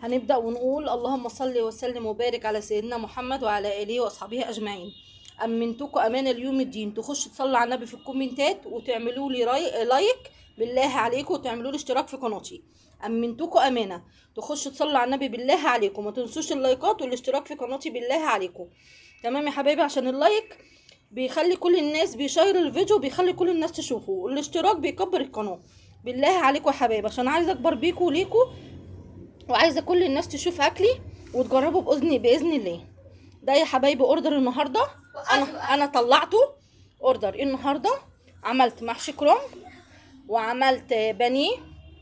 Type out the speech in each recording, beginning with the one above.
هنبدأ ونقول اللهم صل وسلم وبارك على سيدنا محمد وعلى آله وأصحابه أجمعين. أمنتكم أمانة اليوم الدين تخشوا تصلوا على النبي في الكومنتات وتعملوا لي لايك بالله عليكم، وتعملوا لي اشتراك في قناتي. أمنتكم أمانة تخشوا تصلوا على النبي بالله عليكم، ما تنسوش اللايكات والاشتراك في قناتي بالله عليكم. تمام يا حبايبي، عشان اللايك بيخلي كل الناس بيشير الفيديو، بيخلي كل الناس تشوفه، والاشتراك بيكبر القناة. بالله عليكم يا حبايبي، عشان عايزه اكبر بيكم وليكم، وعايزه كل الناس تشوف اكلي وتجربوا باذن الله. ده يا حبايبي اوردر النهارده. انا طلعته اوردر النهارده. عملت محشي كرنب، وعملت بانيه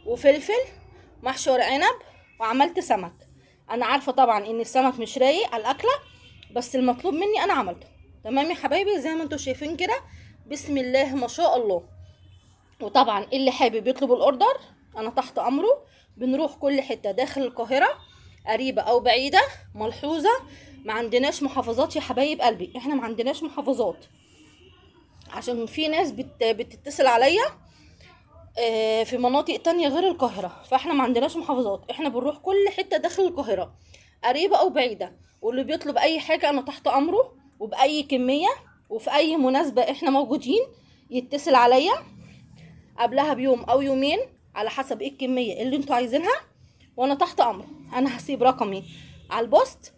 وفلفل، محشي ورق عنب، وعملت سمك. انا عارفه طبعا ان السمك مش رايق على الاكله، بس المطلوب مني انا عملته. تمام يا حبايبي، زي ما انتم شايفين كده، بسم الله ما شاء الله. وطبعا اللي حابب يطلب الاوردر انا تحت امره. بنروح كل حته داخل القاهره، قريبه او بعيده. ملحوظه، ما عندناش محافظات يا حبايب قلبي، احنا ما عندناش محافظات، عشان في ناس بتتصل عليا في مناطق تانية غير القاهره، فاحنا ما عندناش محافظات، احنا بنروح كل حته داخل القاهره قريبه او بعيده. واللي بيطلب اي حاجه انا تحت امره، وباي كميه وفي اي مناسبه احنا موجودين. يتصل عليا قبلها بيوم او يومين على حسب ايه الكميه اللي انتوا عايزينها، وانا تحت امر. انا هسيب رقمي على البوست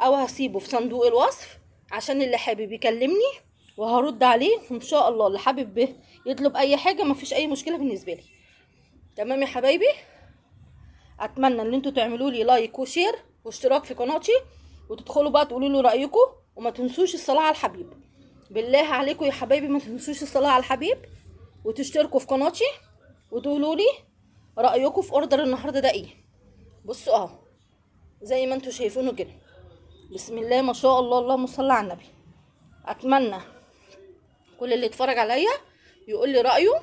او هسيبه في صندوق الوصف، عشان اللي حابب يكلمني وهرد عليه ان شاء الله. اللي حابب يطلب اي حاجه مفيش اي مشكله بالنسبه لي. تمام يا حبايبي، اتمنى ان انتوا تعملوا لي لايك وشير واشتراك في قناتي، وتدخلوا بقى تقولوا له رايكم، وما تنسوش الصلاه على الحبيب. بالله عليكم يا حبايبي ما تنسوش الصلاه على الحبيب، وتشتركوا في قناتي، وتقولوا لي رايكم في اوردر النهارده ده ايه. بصوا اهو زي ما انتوا شايفينه كده، بسم الله ما شاء الله، اللهم صل على النبي. اتمنى كل اللي يتفرج عليا يقول لي رايه،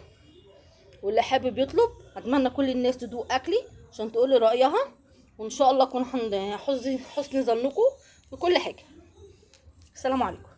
واللي حابب يطلب اتمنى كل الناس تدوق اكلي عشان تقول لي رايها، وان شاء الله اكون حسن ظنكم في كل حاجه. السلام عليكم.